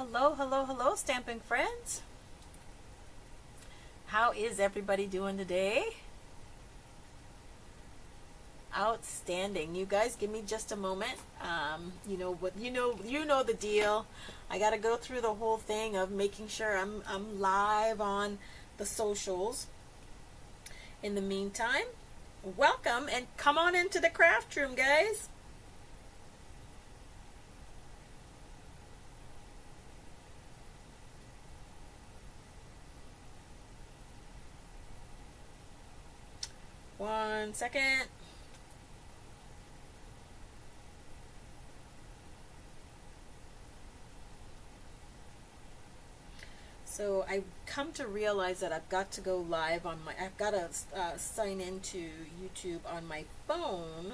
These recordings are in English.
Hello, hello, hello, Stampin Friends. How is everybody doing today? Outstanding. You guys give me just a moment. You know the deal. I got to go through the whole thing of making sure I'm live on the socials. In the meantime, welcome and come on into the craft room, guys. One second. So I've come to realize that I've got to go live on I've got to sign into YouTube on my phone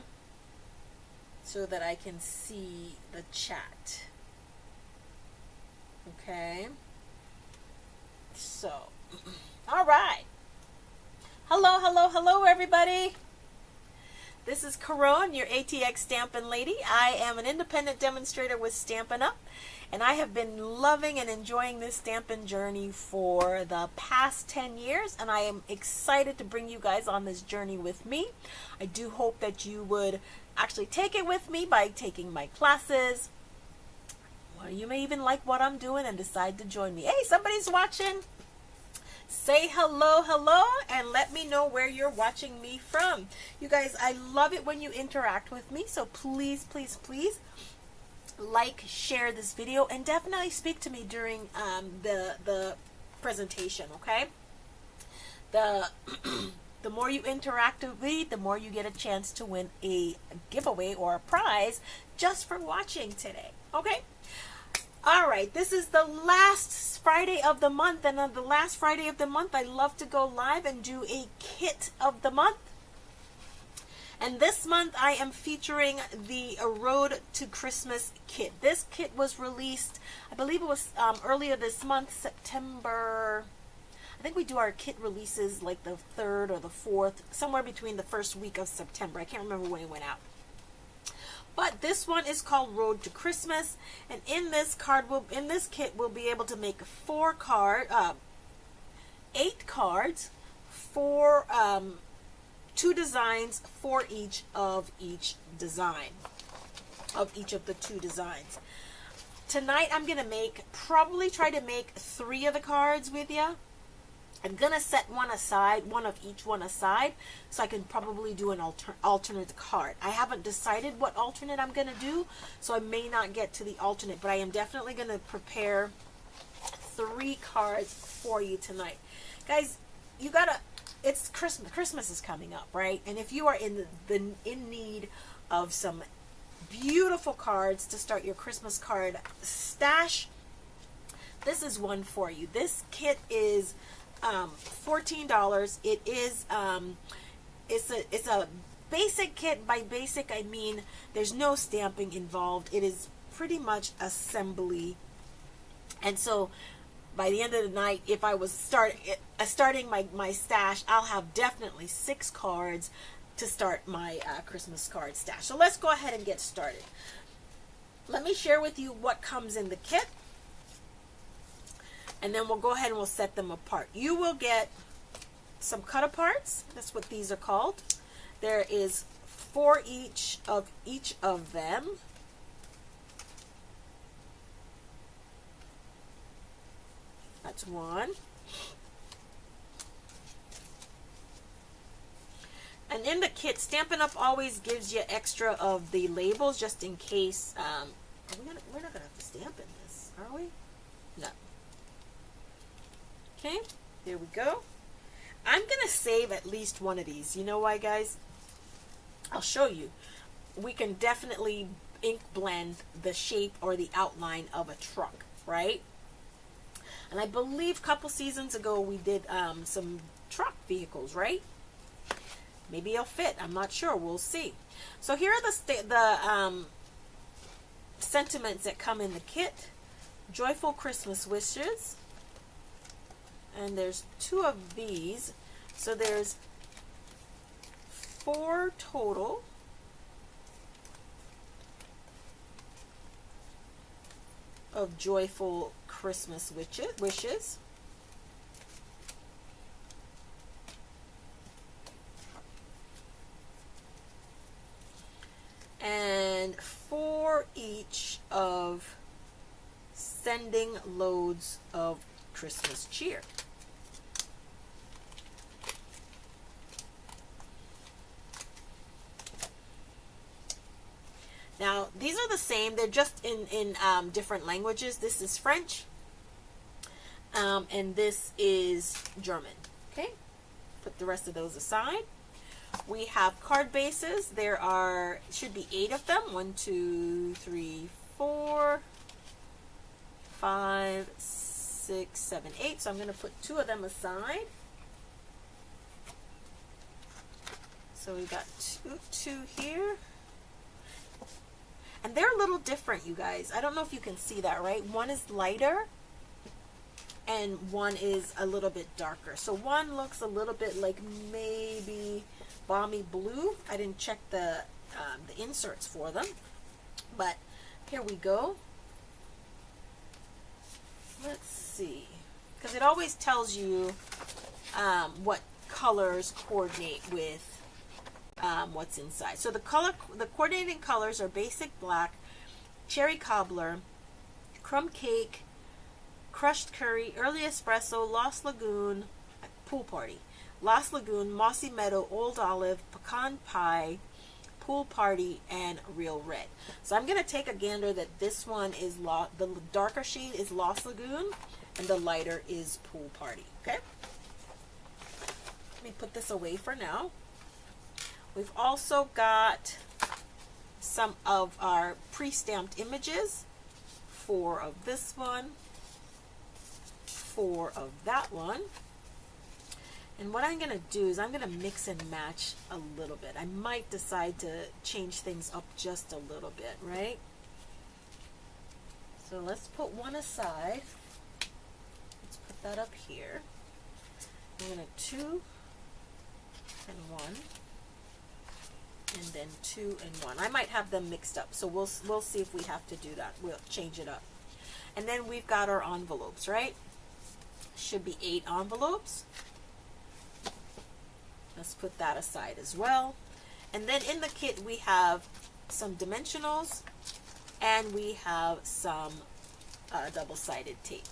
so that I can see the chat. Okay. So, all right. Hello, hello, hello, everybody. This is Caron, your ATX Stampin' Lady. I am an independent demonstrator with Stampin Up, and I have been loving and enjoying this Stampin' journey for the past 10 years, and I am excited to bring you guys on this journey with me. I do hope that you would actually take it with me by taking my classes. Well, you may even like what I'm doing and decide to join me. Hey, somebody's watching. Say hello, hello, and let me know where you're watching me from. You guys, I love it when you interact with me, so please, please, please like, share this video, and definitely speak to me during the presentation, okay? The more you interact with me, the more you get a chance to win a giveaway or a prize just for watching today, okay? All right, this is the last Friday of the month, and on the last Friday of the month, I love to go live and do a kit of the month. And this month, I am featuring the Road to Christmas kit. This kit was released, I believe it was earlier this month, September. I think we do our kit releases like the 3rd or the 4th, somewhere between the first week of September. I can't remember when it went out. But this one is called Road to Christmas, and in this kit, we'll be able to make 8 cards for 2 designs for each of design, of each of the 2 designs. Tonight, I'm gonna probably try to make 3 of the cards with you. I'm gonna set one aside, one of each one aside, so I can probably do an alternate card. I haven't decided what alternate I'm gonna do, so I may not get to the alternate, but I am definitely gonna prepare 3 cards for you tonight. Guys, it's Christmas. Christmas is coming up, right? And if you are in need of some beautiful cards to start your Christmas card stash, this is one for you. This kit is $14. It is it's a basic kit. By basic, I mean there's no stamping involved. It is pretty much assembly. And so by the end of the night, if I was starting my stash, I'll have definitely 6 cards to start my Christmas card stash. So let's go ahead and get started. Let me share with you what comes in the kit, and then we'll go ahead and we'll set them apart. You will get some cut aparts. That's what these are called. There is 4 each of them. That's 1. And in the kit, Stampin' Up! Always gives you extra of the labels just in case. We're not going to have to stamp in this, are we? No. Okay, there we go. I'm going to save at least one of these. You know why, guys? I'll show you. We can definitely ink blend the shape or the outline of a truck, right? And I believe a couple seasons ago we did some truck vehicles, right? Maybe it'll fit. I'm not sure. We'll see. So here are the sentiments that come in the kit. Joyful Christmas wishes. And there's 2 of these, so there's 4 total. of joyful Christmas wishes. And 4 each of sending loads of Christmas cheer. Now, these are the same. They're just in different languages. This is French, and this is German. Okay, put the rest of those aside. We have card bases. There should be 8 of them. 1, 2, 3, 4, 5, 6, 7, 8. So I'm going to put 2 of them aside. So we've got two here. And they're a little different, you guys. I don't know if you can see that, right? One is lighter and one is a little bit darker. So one looks a little bit like maybe balmy blue. I didn't check the inserts for them, but here we go. Let's see, because it always tells you what colors coordinate with what's inside. So the coordinating colors are basic black, cherry cobbler, crumb cake, crushed curry, early espresso, Lost Lagoon, pool party, Lost Lagoon, mossy meadow, old olive, pecan pie, pool party, and real red. So I'm going to take a gander that this one is the darker shade is Lost Lagoon and the lighter is pool party. Okay, let me put this away for now. We've also got some of our pre-stamped images, 4 of this one, 4 of that one. And what I'm going to do is I'm going to mix and match a little bit. I might decide to change things up just a little bit, right? So let's put one aside. Let's put that up here. I'm going to 2 and 1. And then 2 and 1. I might have them mixed up, so we'll see if we have to do that. We'll change it up. And then we've got our envelopes, right? Should be 8 envelopes. Let's put that aside as well. And then in the kit we have some dimensionals and we have some double-sided tape.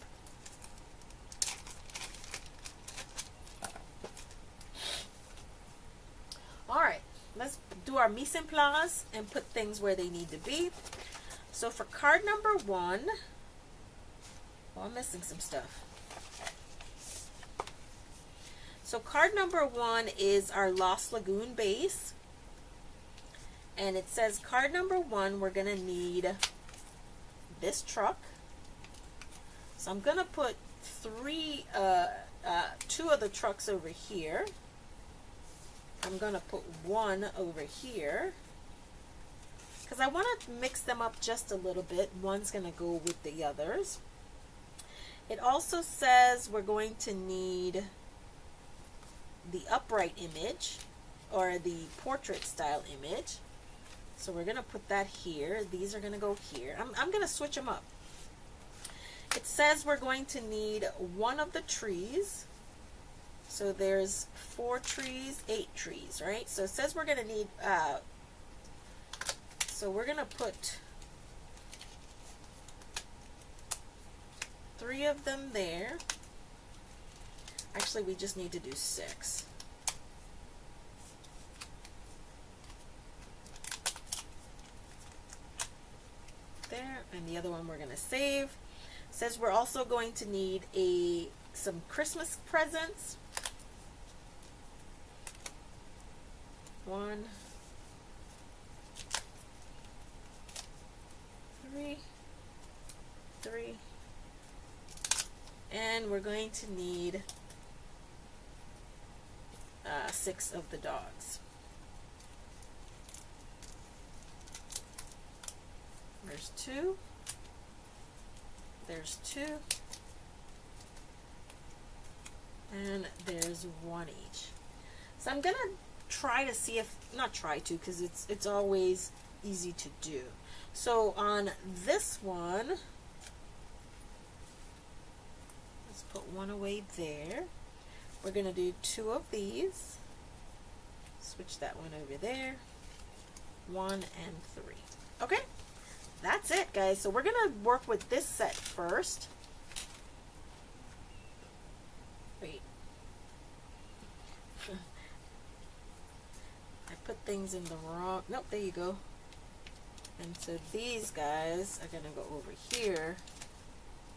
All right. Let's do our mise en place and put things where they need to be. So for card number 1, oh, I'm missing some stuff. So card number 1 is our Lost Lagoon base. And it says card number 1, we're going to need this truck. So I'm going to put 2 of the trucks over here. I'm going to put 1 over here because I want to mix them up just a little bit. One's going to go with the others. It also says we're going to need the upright image or the portrait style image. So we're going to put that here. These are going to go here. I'm going to switch them up. It says we're going to need 1 of the trees. So there's 4 trees, 8 trees, right? So it says we're going to need, so we're going to put 3 of them there. Actually, we just need to do 6. There, and the other one we're going to save. It says we're also going to need some Christmas presents. 1, 3, 3, and we're going to need 6 of the dogs. There's 2. There's 2. And there's 1 each. So I'm gonna try to see if, not try to, because it's always easy to do. So on this one, put one away there. We're going to do 2 of these. Switch that one over there. 1 and 3. Okay, that's it, guys. So we're going to work with this set first. Wait. I put things in the wrong... Nope, there you go. And so these guys are going to go over here,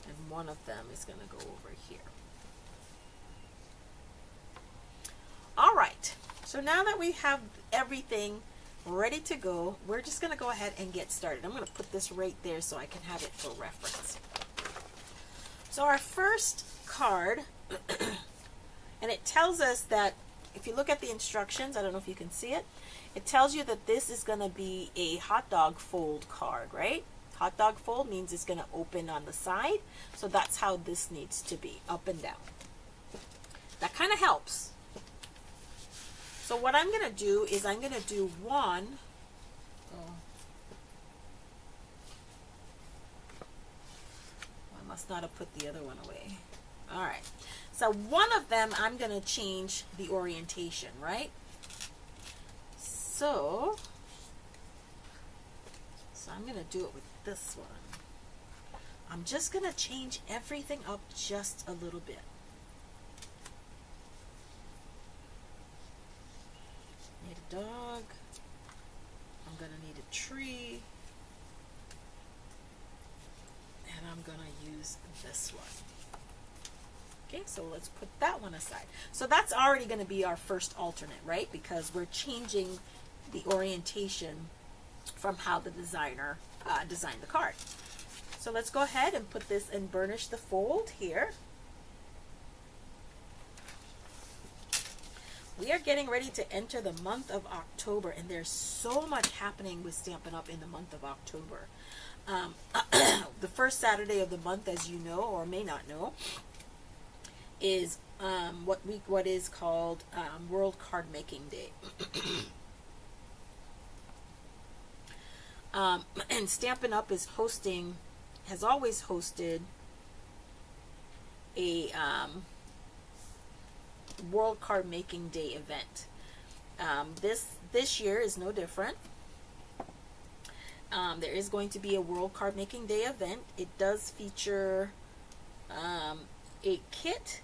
and one of them is going to go over here. All right, so now that we have everything ready to go, we're just going to go ahead and get started. I'm going to put this right there so I can have it for reference. So our first card, and it tells us that if you look at the instructions, I don't know if you can see it, it tells you that this is going to be a hot dog fold card, right? Hot dog fold means it's going to open on the side. So that's how this needs to be, up and down. That kind of helps. So what I'm going to do is I'm going to do one. Oh. I must not have put the other one away. All right. So one of them, I'm going to change the orientation, right? So I'm going to do it with this one. I'm just going to change everything up just a little bit. Need a dog. I'm going to need a tree. And I'm going to use this one. Okay, so let's put that one aside. So that's already going to be our first alternate, right? Because we're changing the orientation from how the designer designed the card. So let's go ahead and put this and burnish the fold here. We are getting ready to enter the month of October, and there's so much happening with Stampin' Up! In the month of October. The first Saturday of the month, as you know or may not know, is what is called World Card Making Day. And Stampin' Up! Is hosting, has always hosted a World Card Making Day event. This year is no different. There is going to be a World Card Making Day event. It does feature a kit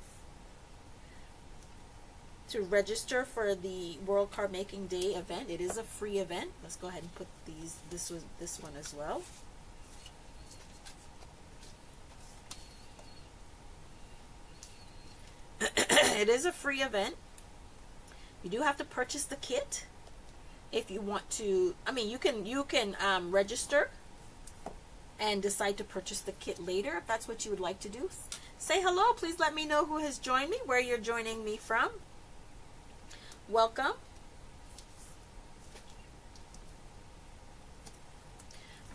to register for the World Card Making Day event. It is a free event. Let's go ahead and put this one as well. It is a free event. You do have to purchase the kit if you want to. I mean, you can register and decide to purchase the kit later if that's what you would like to do. Say hello. Please let me know who has joined me, where you're joining me from. Welcome.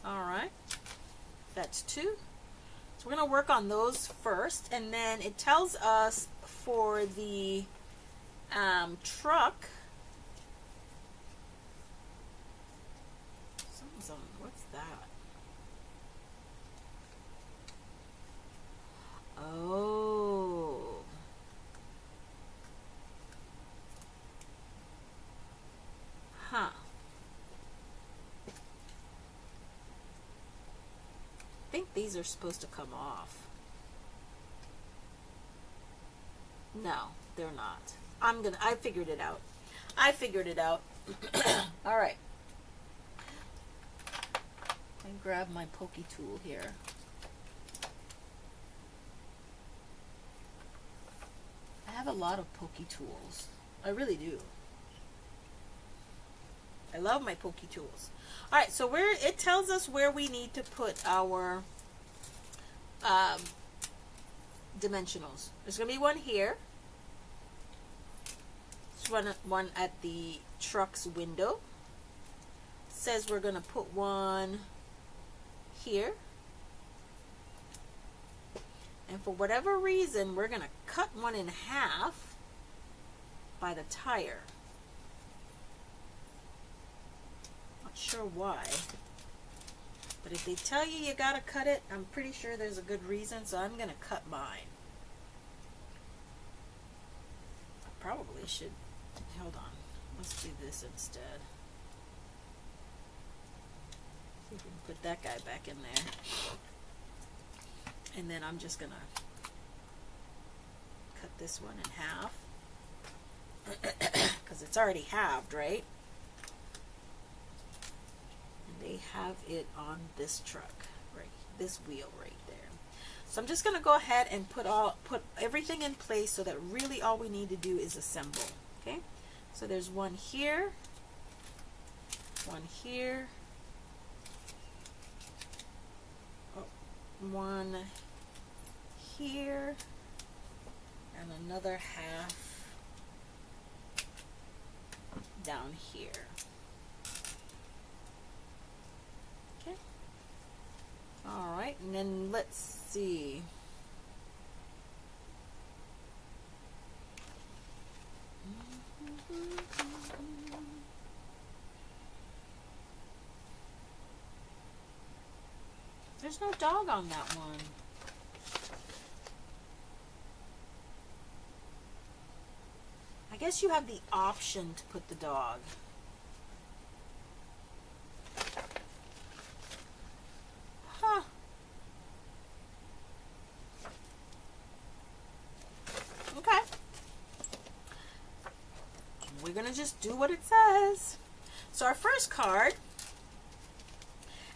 All right, that's 2. So we're going to work on those first, and then it tells us for the truck. Something's on. What's that? Oh. Huh. I think these are supposed to come off. No, they're not. I figured it out. All right. Let me grab my pokey tool here. I have a lot of pokey tools. I really do. I love my pokey tools. All right, so it tells us where we need to put our dimensionals. There's going to be one here. There's one at the truck's window. It says we're going to put one here. And for whatever reason, we're going to cut one in half by the tire. Not sure why. But if they tell you you got to cut it, I'm pretty sure there's a good reason, so I'm going to cut mine. probably should, hold on, let's do this instead. See if we can put that guy back in there. And then I'm just gonna cut this one in half because it's already halved, right? And they have it on this truck, right? This wheel right there. So I'm just gonna go ahead and put everything in place so that really all we need to do is assemble. Okay, so there's one here, one here, one here, and another half down here. Okay. All right, and then let's see. There's no dog on that one. I guess you have the option to put the dog. Huh. Okay. We're gonna just do what it says. So our first card,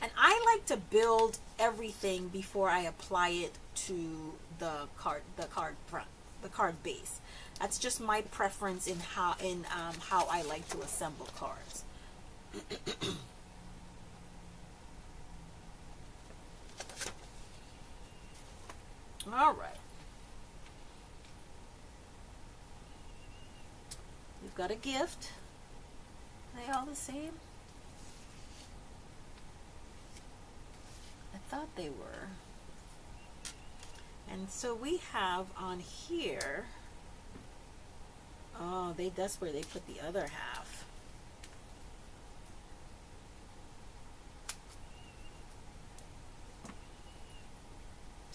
and I like to build everything before I apply it to the card front, the card base. That's just my preference in how I like to assemble cards. All right. We've got a gift. Are they all the same? I thought they were. And so we have on here, oh, that's where they put the other half.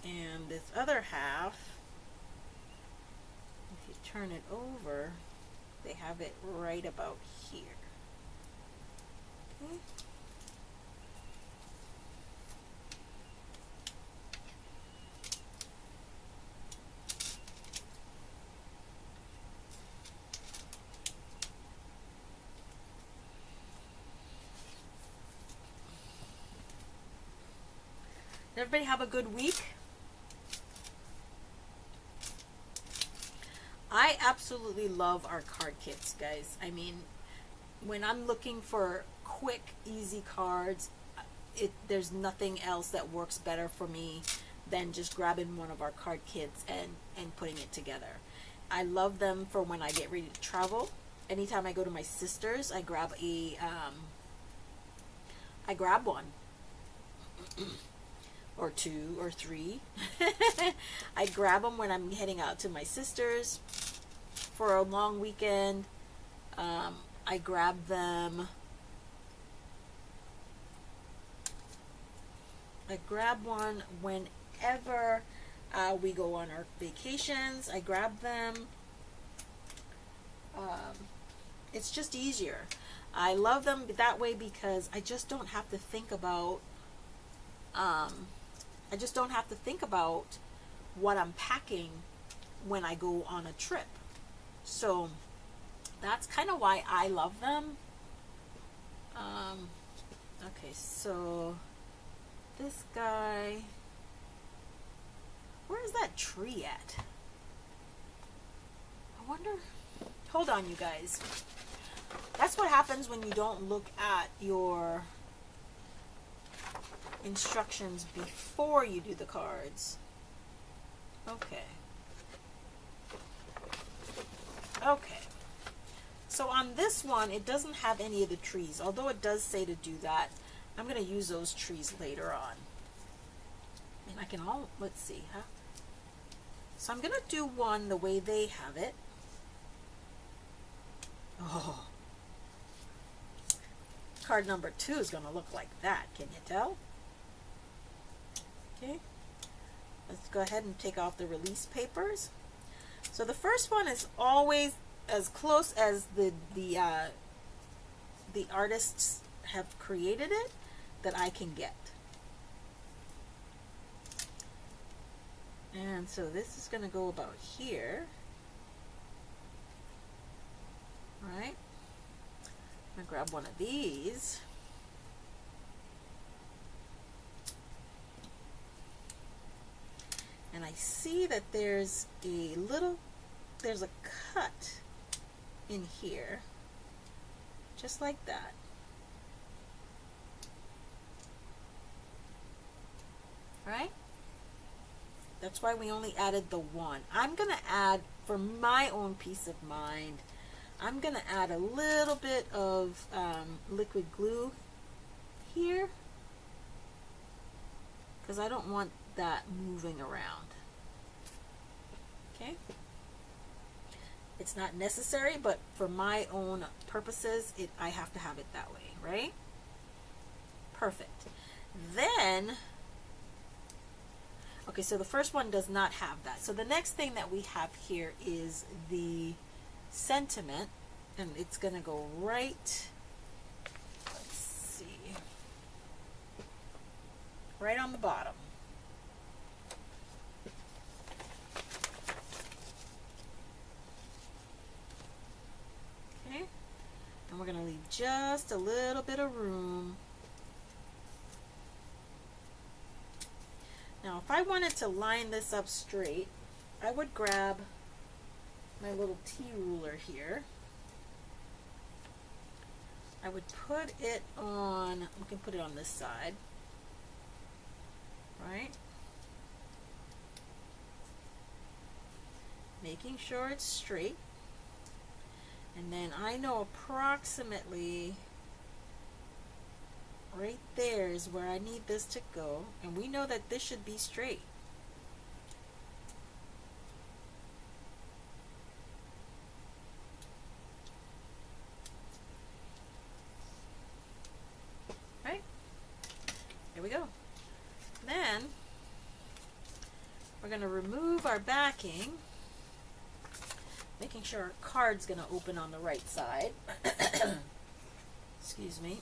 And this other half, if you turn it over, they have it right about here. Okay. Everybody have a good week. I absolutely love our card kits, guys. I mean, when I'm looking for quick, easy cards, there's nothing else that works better for me than just grabbing one of our card kits and putting it together. I love them for when I get ready to travel. Anytime I go to my sister's, I grab one. Or two or three. I grab them when I'm heading out to my sister's for a long weekend. I grab them. I grab one whenever we go on our vacations. I grab them. It's just easier. I love them that way because I just don't have to think about what I'm packing when I go on a trip. So that's kind of why I love them. Okay, so this guy, where is that tree at? I wonder, hold on you guys. That's what happens when you don't look at your instructions before you do the cards. Okay. Okay. So on this one, it doesn't have any of the trees, although it does say to do that. I'm going to use those trees later on. And I can let's see, huh? So I'm going to do one the way they have it. Oh. Card number 2 is going to look like that. Can you tell? Okay. Let's go ahead and take off the release papers. So the first one is always close as the artists have created it that I can get. And so this is going to go about here. All right. I'm going to grab one of these. And I see that there's a cut in here, just like that. All right? That's why we only added the one. I'm going to add, for my own peace of mind, I'm going to add a little bit of liquid glue here, because I don't want that moving around. Okay? It's not necessary, but for my own purposes, I have to have it that way, right? Perfect. Then, okay, so the first one does not have that. So the next thing that we have here is the sentiment, and it's going to go right, let's see, right on the bottom. Okay, and we're going to leave just a little bit of room. Now, if I wanted to line this up straight, I would grab my little T ruler here. I would put it on, we can put it on this side, right? Making sure it's straight. And then I know approximately right there is where I need this to go, and we know that this should be straight. Right? There we go. Then we're going to remove our backing, making sure our card's going to open on the right side. Excuse me.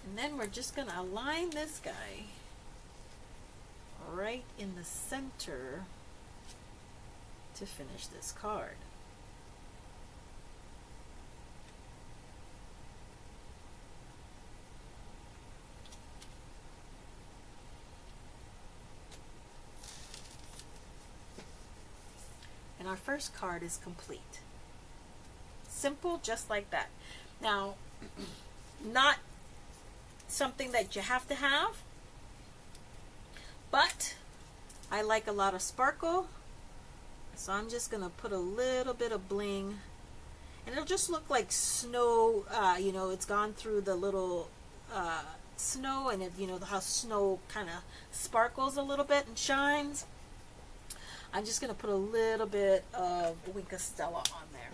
And then we're just going to align this guy right in the center to finish this card. And our first card is complete. Simple, just like that. Now, not something that you have to have, but I like a lot of sparkle, so I'm just gonna put a little bit of bling, and it'll just look like snow. You know, it's gone through the little snow, and you know how snow kind of sparkles a little bit and shines. I'm just gonna put a little bit of Wink of Stella on there.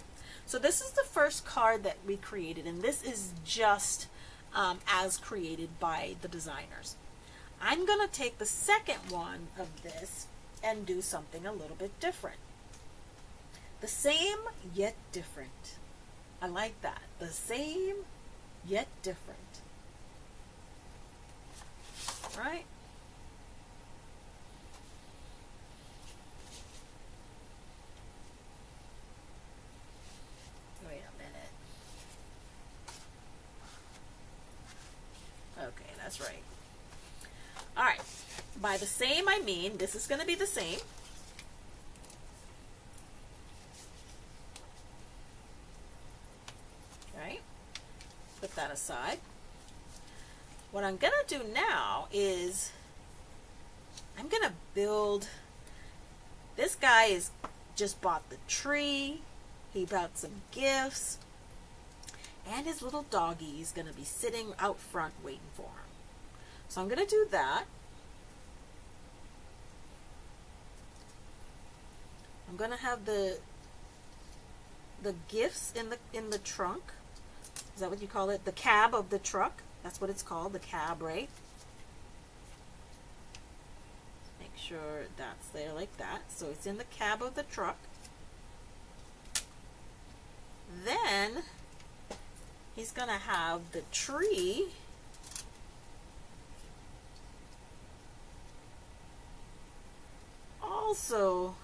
So this is the first card that we created, and this is just as created by the designers. I'm going to take the second one of this and do something a little bit different. The same yet different. I like that. The same yet different. Right? Wait a minute. Okay, that's right. All right. By the same, I mean this is going to be the same. Right? Put that aside. What I'm going to do now is I'm going to build. This guy is just bought the tree. He bought some gifts. And his little doggy is going to be sitting out front waiting for him. So I'm going to do that. I'm gonna have the gifts in the trunk. Is that what you call it? The cab of the truck. That's what it's called, the cab, right? Make sure that's there like that. So it's in the cab of the truck. Then he's gonna have the tree also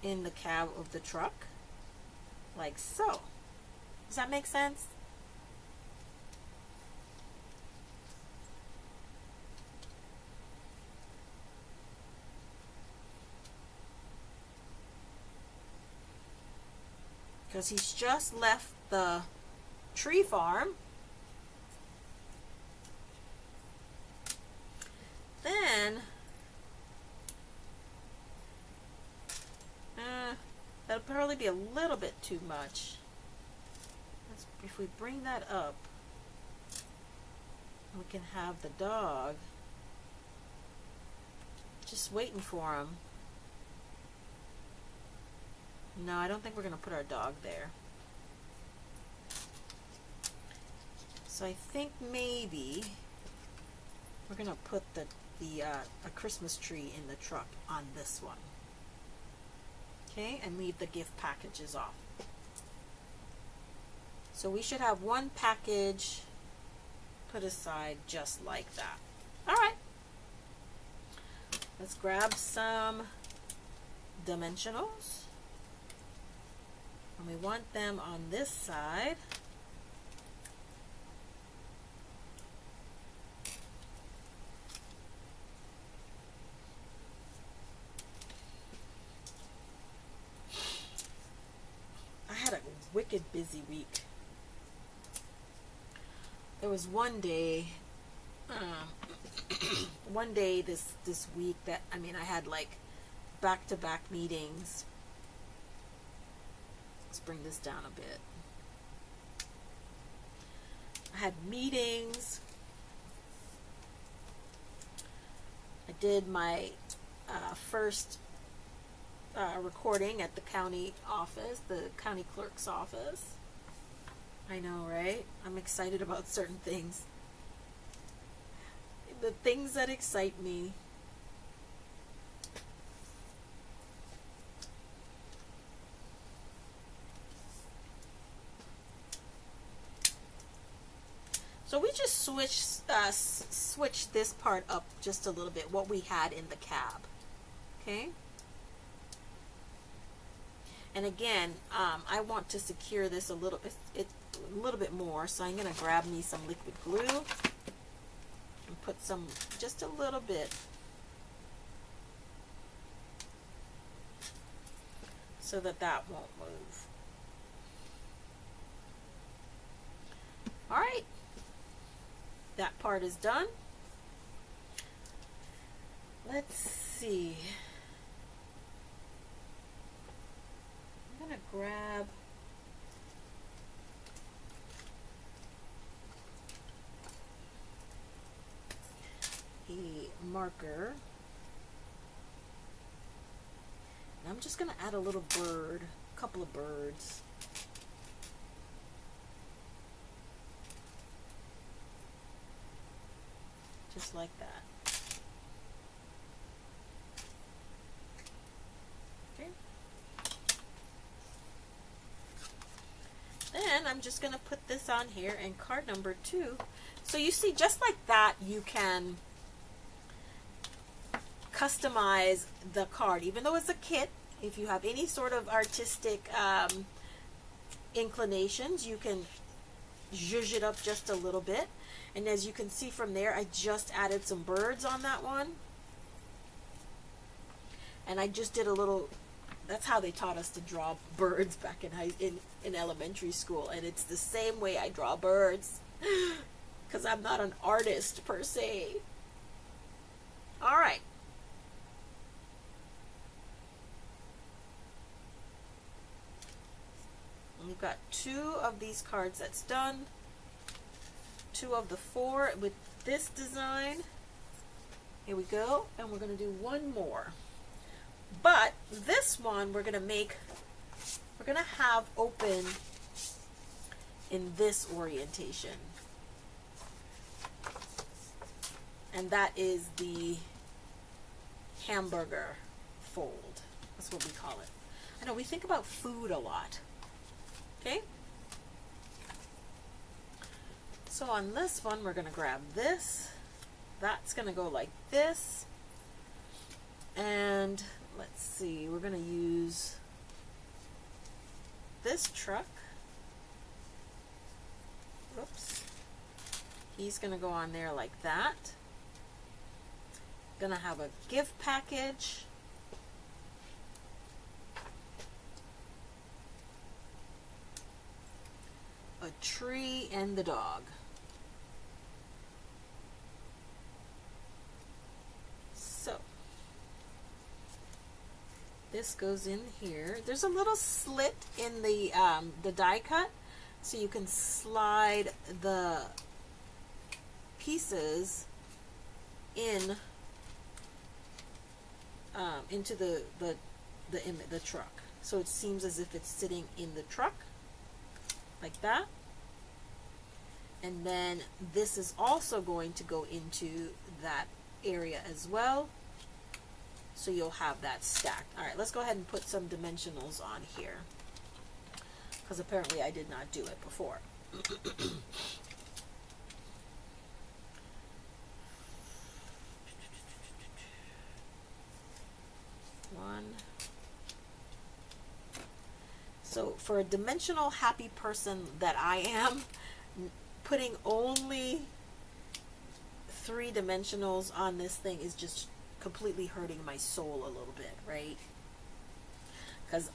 in the cab of the truck, like so. Does that make sense? Because he's just left the tree farm. Then that'll probably be a little bit too much. If we bring that up, we can have the dog just waiting for him. No, I don't think we're going to put our dog there. So I think maybe we're going to put a Christmas tree in the truck on this one. Okay, and leave the gift packages off. So we should have one package put aside just like that. All right. Let's grab some dimensionals. And we want them on this side. I had a wicked busy week. There was one day this week that, I mean, I had like back-to-back meetings. Let's bring this down a bit. I had meetings. I did my first recording at the county office, the county clerk's office. I know, right? I'm excited about certain things. The things that excite me. So we just switch this part up just a little bit, what we had in the cab. Okay? And again, I want to secure this a little bit more, so I'm going to grab me some liquid glue and put some, just a little bit, so that won't move. All right. That part is done. Let's see. I'm going to grab a marker. And I'm just going to add a little bird, a couple of birds. Just like that. Okay. Then I'm just going to put this on here in card number 2. So you see, just like that, you can customize the card. Even though it's a kit, if you have any sort of artistic inclinations, you can zhuzh it up just a little bit. And as you can see from there, I just added some birds on that one. And I just did a little, that's how they taught us to draw birds back in elementary school. And it's the same way I draw birds, because I'm not an artist per se. All right. And we've got 2 of these cards that's done. 2 of the 4 with this design. Here we go. And we're going to do one more. But this one we're gonna have open in this orientation. And that is the hamburger fold. That's what we call it. I know we think about food a lot. Okay? So on this one, we're going to grab this. That's going to go like this. And let's see, we're going to use this truck. Oops. He's going to go on there like that. Going to have a gift package. A tree and the dog. So this goes in here. There's a little slit in the die cut, so you can slide the pieces in into the truck, so it seems as if it's sitting in the truck like that. And then this is also going to go into that area as well, so you'll have that stacked. All right, let's go ahead and put some dimensionals on here, because apparently I did not do it before. So for a dimensional happy person that I am, putting only 3 dimensionals on this thing is just completely hurting my soul a little bit, right? Because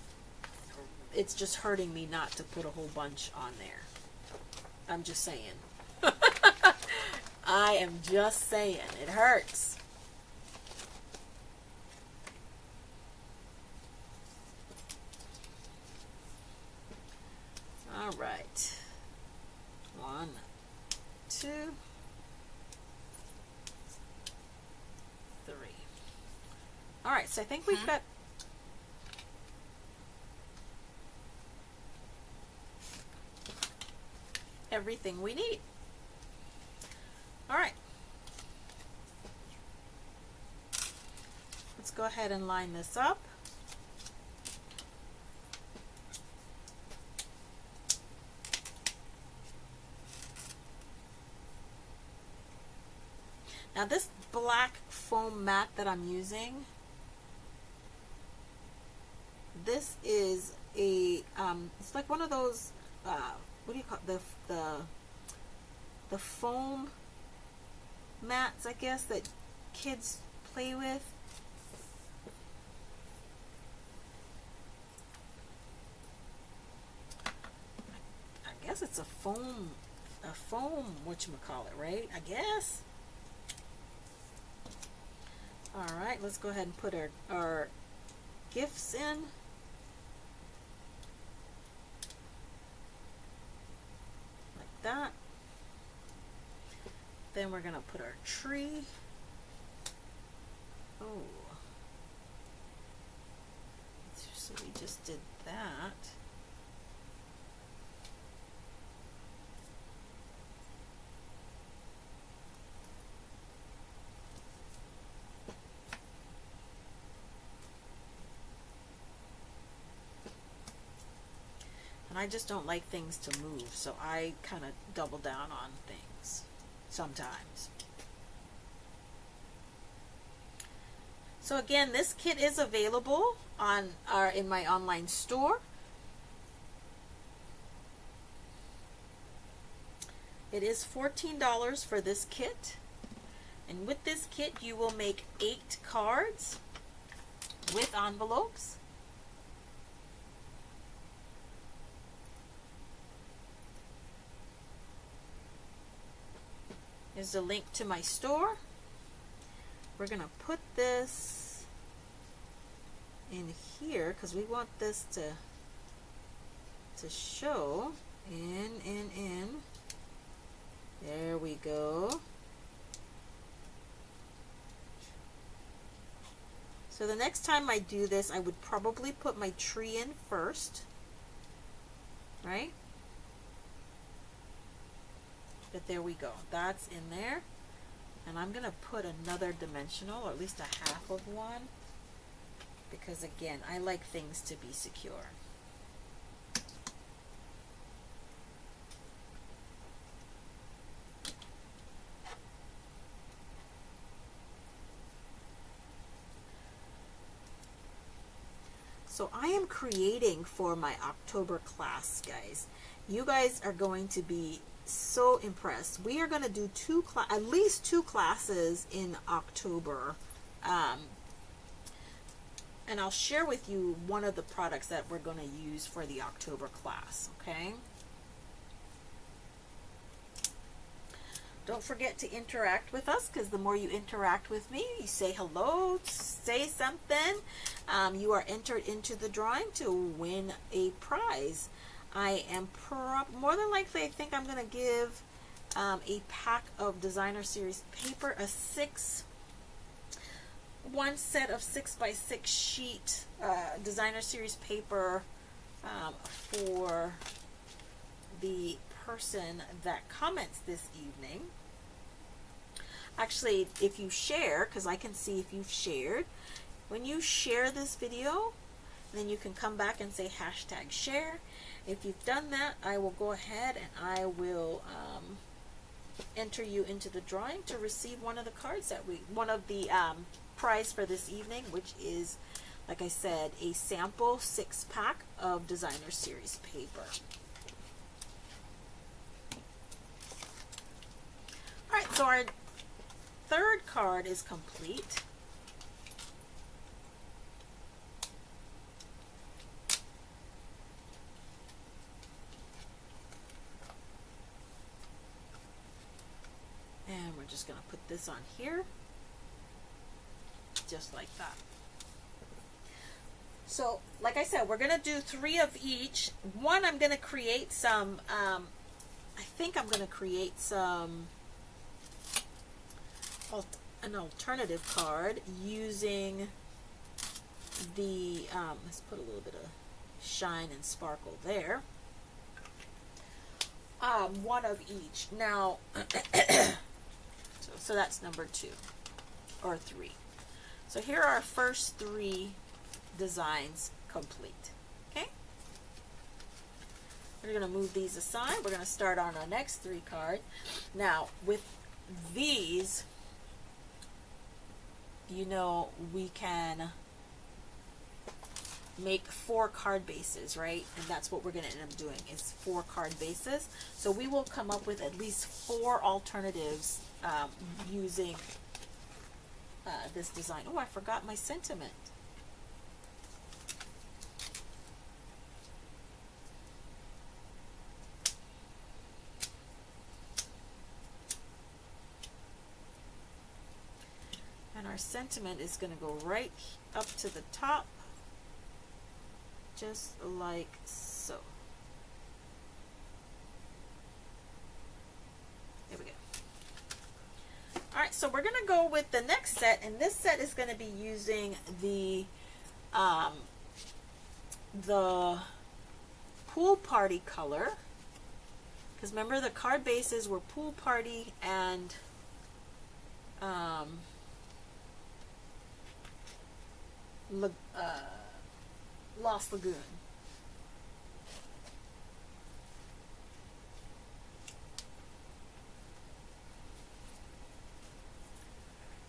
it's just hurting me not to put a whole bunch on there. I'm just saying. I am just saying. It hurts. All right. 1, 2, 3. All right, so I think we've got everything we need. All right. Let's go ahead and line this up. Now this black foam mat that I'm using, this is a, it's like one of those, what do you call it? The foam mats, I guess, that kids play with. I guess it's a foam whatchamacallit, right? I guess. All right, let's go ahead and put our gifts in. Like that. Then we're going to put our tree. Oh. So we just did that. And I just don't like things to move, so I kind of double down on things sometimes. So again, this kit is available on in my online store. It is $14 for this kit. And with this kit, you will make 8 cards with envelopes. Here's the link to my store. We're going to put this in here because we want this to show. In. There we go. So the next time I do this, I would probably put my tree in first, right? But there we go. That's in there. And I'm going to put another dimensional, or at least a half of one, because again, I like things to be secure. So I am creating for my October class, guys. You guys are going to be so impressed. We are going to do at least two classes in October. And I'll share with you one of the products that we're going to use for the October class, okay? Don't forget to interact with us, because the more you interact with me, you say hello, say something, you are entered into the drawing to win a prize. I am more than likely, I think I'm going to give a pack of designer series paper, one set of 6x6 sheet designer series paper for the person that comments this evening. Actually, if you share, because I can see if you've shared, when you share this video, then you can come back and say #share. If you've done that, I will go ahead and I will enter you into the drawing to receive one of the cards that one of the prize for this evening, which is, like I said, a sample 6-pack of designer series paper. Alright, so our third card is complete. And we're just going to put this on here, just like that. So, like I said, we're going to do 3 of each. One, I'm going to create some, I think I'm going to create some, an alternative card using the, let's put a little bit of shine and sparkle there. One of each. Now, so that's number 2 or 3. So here are our first 3 designs complete. Okay? We're going to move these aside. We're going to start on our next 3 cards. Now, with these, you know, we can make 4 card bases, right? And that's what we're going to end up doing, is 4 card bases. So we will come up with at least 4 alternatives using this design. Oh, I forgot my sentiment. And our sentiment is going to go right up to the top, just like so. There we go. Alright, so we're going to go with the next set, and this set is going to be using the pool party color, because remember the card bases were pool party and Lost Lagoon.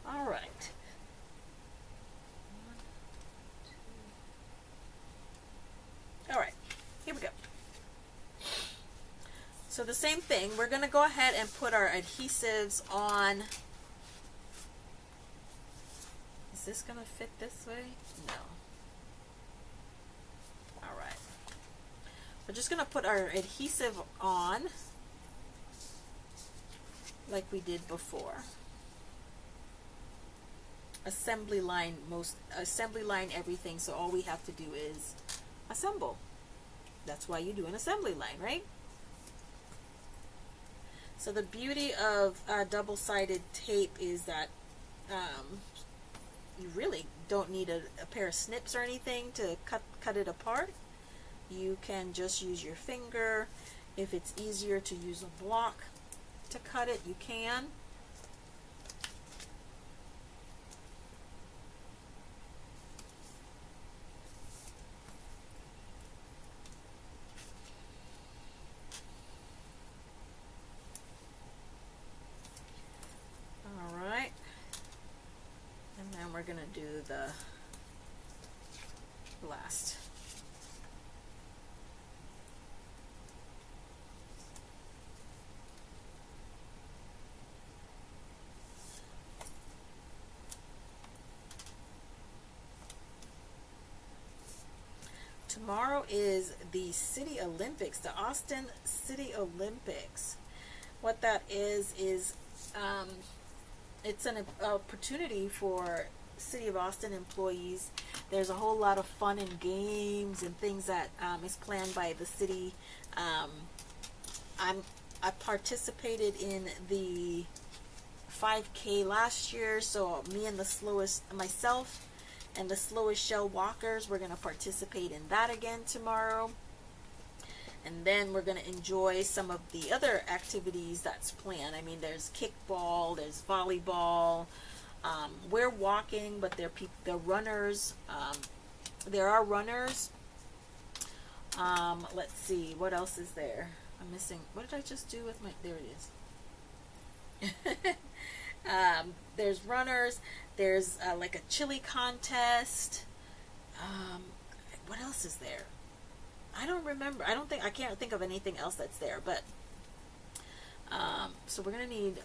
All right. 1, 2. All right, here we go. So the same thing, we're going to go ahead and put our adhesives on. Is this going to fit this way? No. All right. We're just going to put our adhesive on like we did before. Assembly line everything, so all we have to do is assemble. That's why you do an assembly line, right? So the beauty of double-sided tape is that you really don't need a pair of snips or anything to cut it apart. You can just use your finger. If it's easier to use a block to cut it, you can. Alright. And then we're going to do the last. Tomorrow is the City Olympics, the Austin City Olympics. What that is it's an opportunity for City of Austin employees. There's a whole lot of fun and games and things that is planned by the city. I participated in the 5K last year, so myself and the slowest shell walkers, we're going to participate in that again tomorrow. And then we're going to enjoy some of the other activities that's planned. I mean, there's kickball, there's volleyball. We're walking, but they're runners. There are runners. Let's see, what else is there? I'm missing. What did I just do with my? There it is. There's runners. There's like a chili contest. What else is there? I don't remember. I can't think of anything else that's there. But so we're gonna need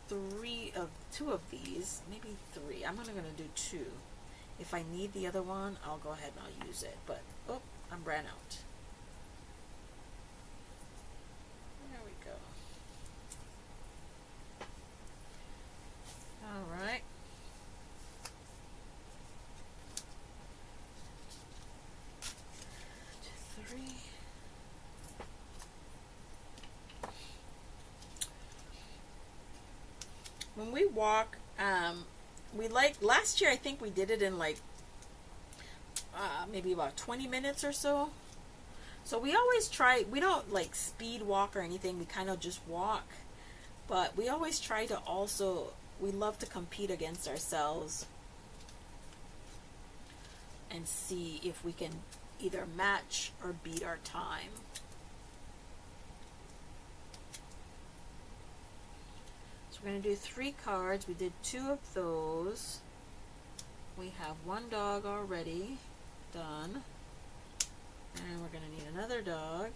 two of these, maybe three. I'm only gonna do two. If I need the other one, I'll go ahead and I'll use it. But oh, I ran out. There we go. All right. Three. When we walk, we last year I think we did it in like maybe about 20 minutes or so. So we always try, we don't like speed walk or anything, we kind of just walk. But we always try to also, we love to compete against ourselves and see if we can either match or beat our time. So we're going to do 3 cards. We did 2 of those. We have 1 dog already done. And we're going to need another dog.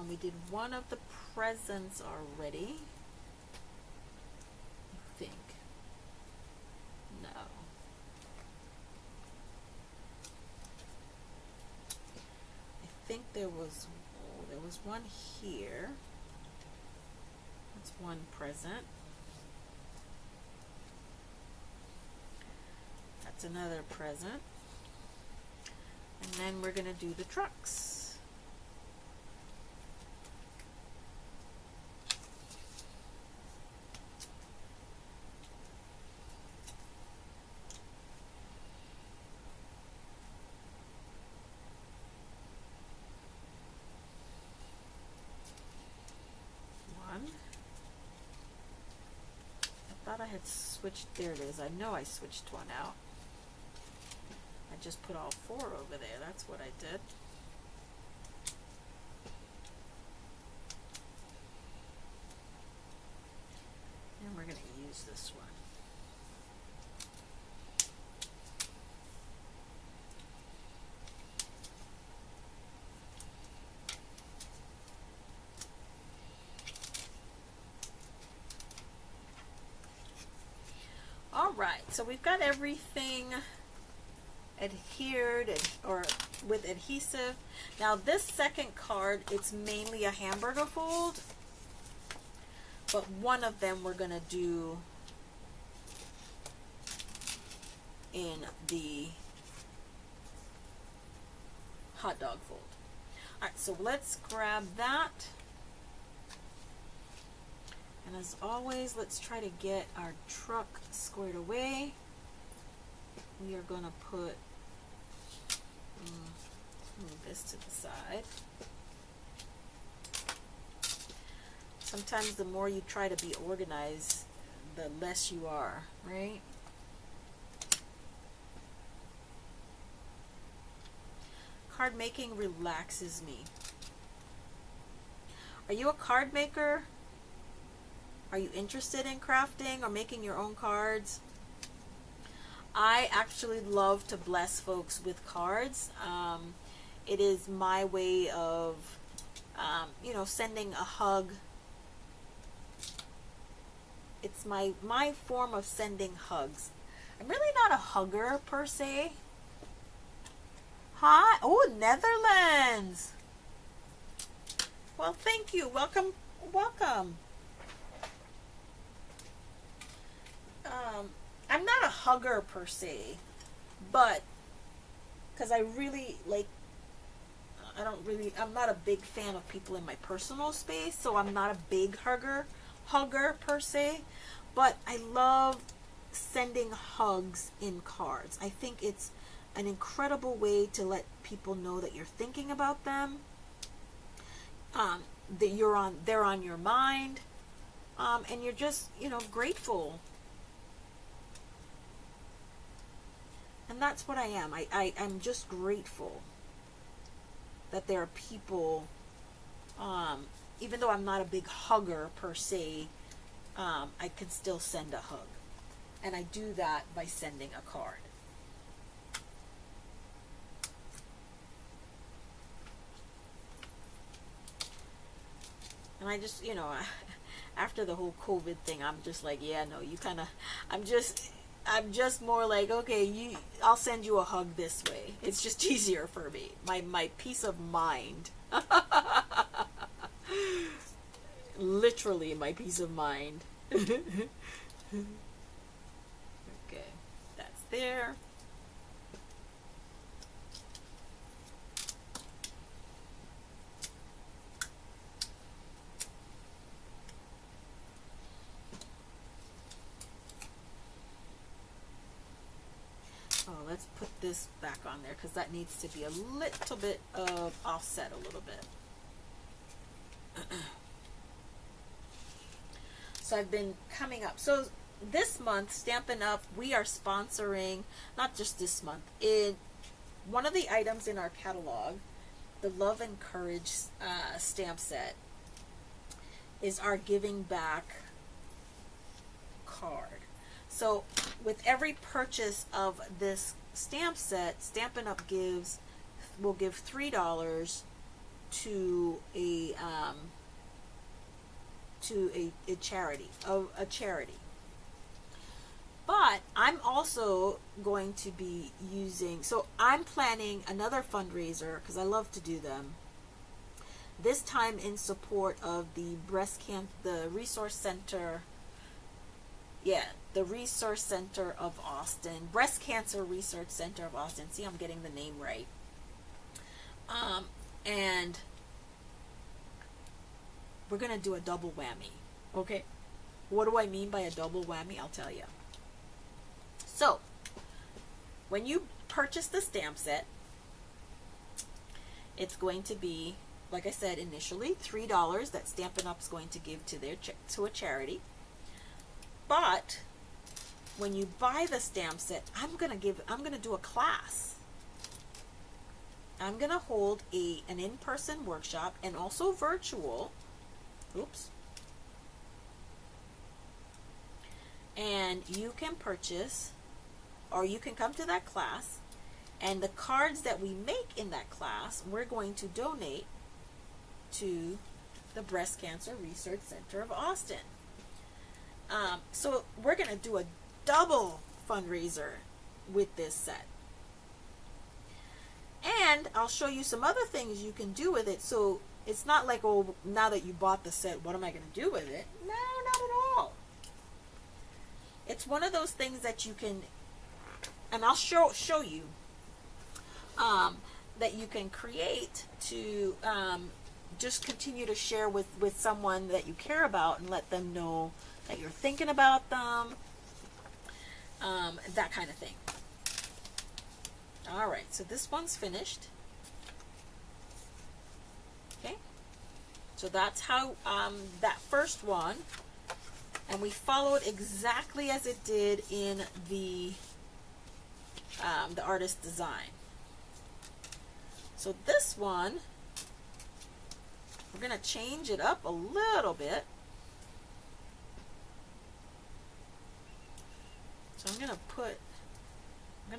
We did 1 of the presents already. I think. No. I think there was 1 here. That's 1 present. That's another present. And then we're going to do the trucks. I thought I had switched, there it is. I know I switched 1 out. I just put all 4 over there. That's what I did. And we're going to use this one. Alright, so we've got everything adhered or with adhesive. Now this second card, it's mainly a hamburger fold, but one of them we're going to do in the hot dog fold. Alright, so let's grab that. And as always, let's try to get our truck squared away. We are going to put move this to the side. Sometimes the more you try to be organized, the less you are, right? Card making relaxes me. Are you a card maker? Are you interested in crafting or making your own cards? I actually love to bless folks with cards. It is my way of, you know, sending a hug. It's my form of sending hugs. I'm really not a hugger per se. Hi. Oh, Netherlands. Well, thank you. Welcome. Welcome. I'm not a hugger per se, but because I really like, I'm not a big fan of people in my personal space, so I'm not a big hugger per se, but I love sending hugs in cards. I think it's an incredible way to let people know that you're thinking about them, that they're on your mind, and you're just, you know, grateful. And that's what I am. I'm just grateful that there are people, even though I'm not a big hugger per se, I can still send a hug. And I do that by sending a card. And I just, you know, after the whole COVID thing, I'm just like, yeah, no, you kind of, I'm just more like, okay, I'll send you a hug this way. It's just easier for me. My peace of mind. Literally my peace of mind. Okay, that's there. Oh, let's put this back on there because that needs to be a little bit of offset a little bit. So I've been coming up. So this month, Stampin' Up, we are sponsoring, not just this month, one of the items in our catalog, the Love and Courage stamp set, is our Giving Back card. So with every purchase of this stamp set, Stampin' Up will give $3 to a charity, But I'm also going to be using, so I'm planning another fundraiser because I love to do them. This time in support of the the Resource Center. Yeah, the Resource Center of Austin, Breast Cancer Research Center of Austin. See, I'm getting the name right. And we're going to do a double whammy. Okay. What do I mean by a double whammy? I'll tell you. So, when you purchase the stamp set, it's going to be, like I said initially, $3 that Stampin' Up's going to give to a charity. But when you buy the stamp set, I'm gonna do a class. I'm gonna hold an in-person workshop and also virtual. Oops. And you can purchase, or you can come to that class, and the cards that we make in that class, we're going to donate to the Breast Cancer Research Center of Austin. So we're going to do a double fundraiser with this set. And I'll show you some other things you can do with it. So it's not like, oh, now that you bought the set, what am I going to do with it? No, not at all. It's one of those things that you can, and I'll show you, that you can create to just continue to share with someone that you care about and let them know that you're thinking about them, that kind of thing. All right, so this one's finished. Okay, so that's how that first one, and we followed exactly as it did in the artist design. So this one, we're going to change it up a little bit. So I'm going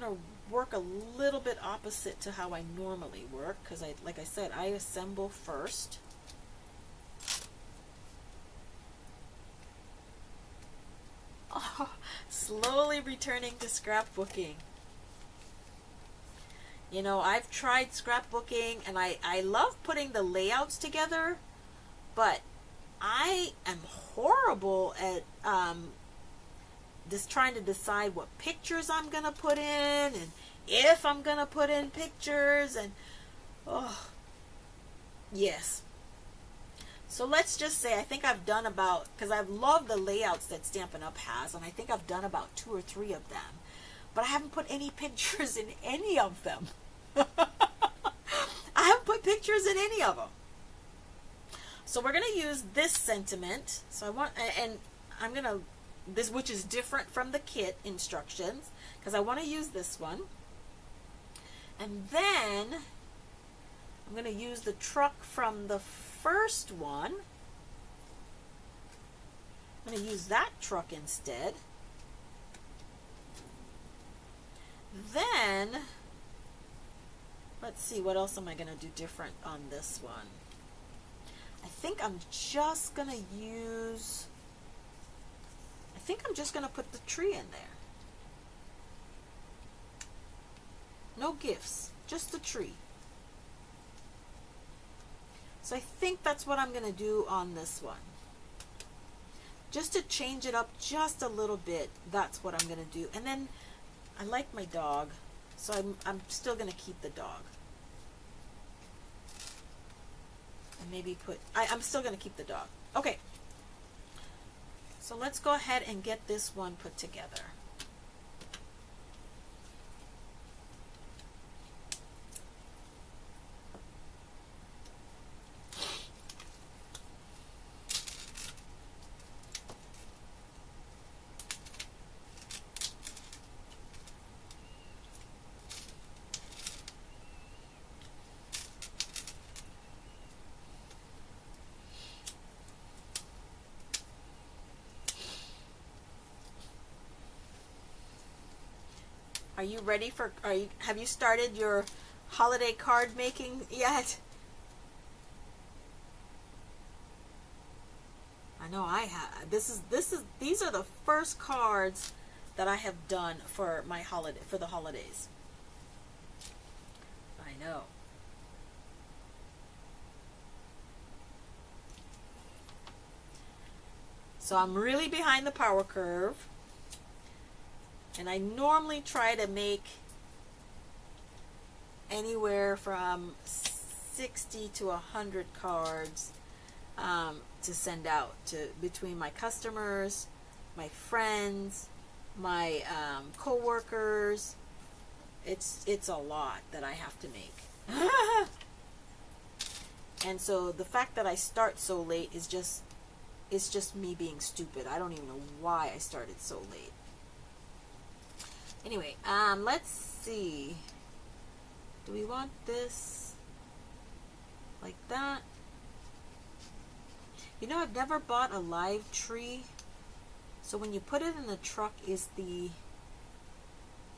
to work a little bit opposite to how I normally work, because like I said, I assemble first. Oh, slowly returning to scrapbooking. You know, I've tried scrapbooking and I love putting the layouts together, but I am horrible at just trying to decide what pictures I'm going to put in and if I'm going to put in pictures, and oh, yes. So let's just say I think I've done about, because I've loved the layouts that Stampin' Up has, and I think I've done about 2 or 3 of them. But I haven't put any pictures in any of them. I haven't put pictures in any of them. So we're going to use this sentiment. So I want, and I'm going to, this, which is different from the kit instructions, because I want to use this one. And then I'm going to use the truck from the first one. I'm going to use that truck instead. Then, let's see, what else am I going to do different on this one? I think I'm just going to use, I think I'm just going to put the tree in there. No gifts, just the tree. So I think that's what I'm going to do on this one. Just to change it up just a little bit, that's what I'm going to do. And then I like my dog, so I'm still going to keep the dog. And maybe put, I'm still going to keep the dog. Okay. So let's go ahead and get this one put together. Are you ready for, have you started your holiday card making yet? I know I have. These are the first cards that I have done for my holiday, for the holidays. I know. So I'm really behind the power curve. And I normally try to make anywhere from 60 to 100 cards to send out to between my customers, my friends, my co-workers. It's a lot that I have to make. And so the fact that I start so late is just, it's just me being stupid. I don't even know why I started so late. Anyway, let's see. Do we want this like that? You know, I've never bought a live tree. So when you put it in the truck, is the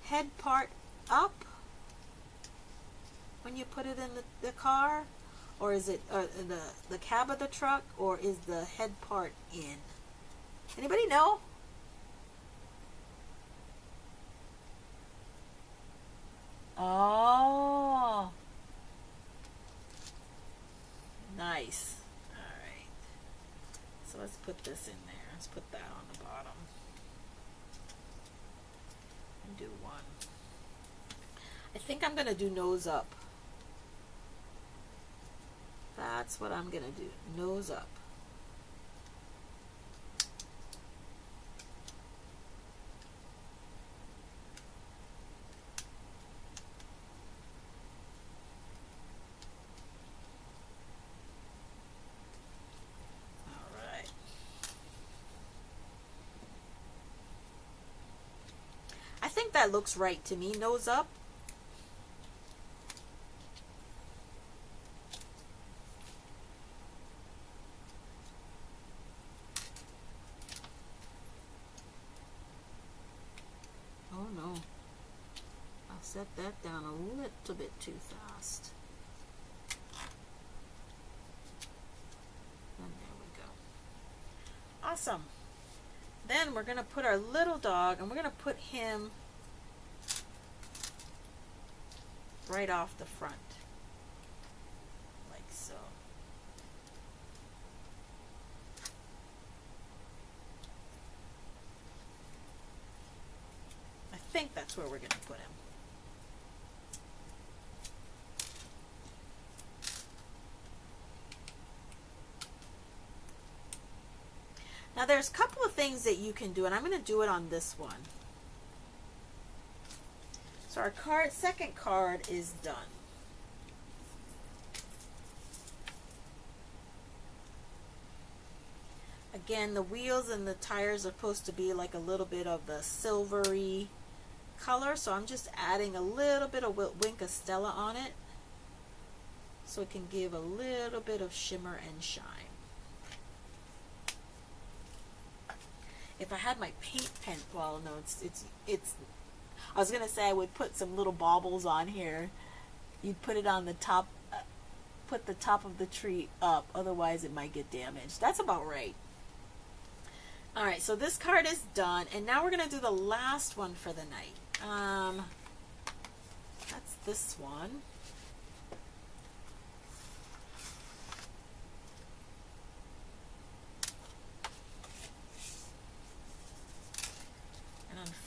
head part up when you put it in the car? Or is it the cab of the truck? Or is the head part in? Anybody know? Oh, nice. All right. So let's put this in there. Let's put that on the bottom. And do one. I think I'm going to do nose up. That's what I'm gonna do. Nose up. All right. I think that looks right to me. Nose up. Oh no, I'll set that down a little bit too fast. And there we go. Awesome. Then we're going to put our little dog, and we're going to put him right off the front, like so. I think that's where we're going to put him. Now there's a couple of things that you can do, and I'm going to do it on this one. So our second card is done. Again, the wheels and the tires are supposed to be like a little bit of the silvery color, so I'm just adding a little bit of Wink of Stella on it so it can give a little bit of shimmer and shine. If I had my paint pen, well, no, it's I was gonna say I would put some little baubles on here. You'd put it on the top, put the top of the tree up, otherwise it might get damaged. That's about right. All right, so this card is done, and now we're gonna do the last one for the night. That's this one.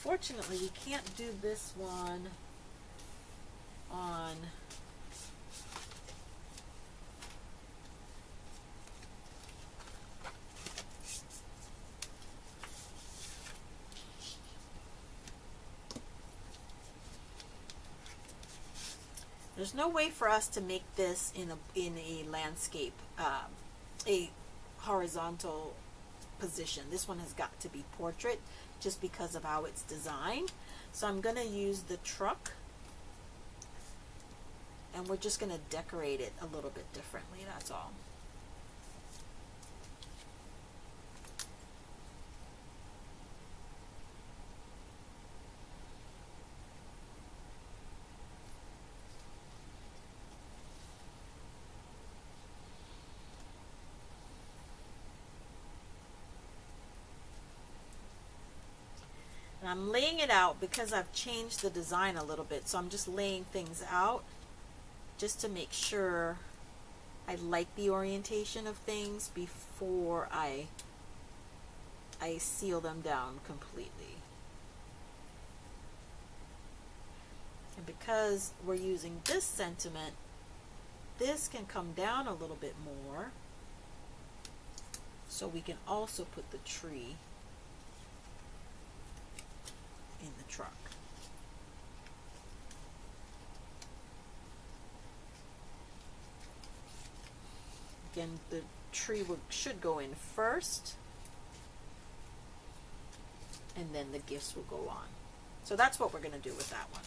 Unfortunately, we can't do this one on there's no way for us to make this in a landscape, a horizontal position. This one has got to be portrait just because of how it's designed. So I'm going to use the truck, and we're just going to decorate it a little bit differently, that's all. And I'm laying it out because I've changed the design a little bit, so I'm just laying things out just to make sure I like the orientation of things before I seal them down completely. And because we're using this sentiment, this can come down a little bit more, so we can also put the tree in the truck. Again, the tree should go in first, and then the gifts will go on. So that's what we're going to do with that one.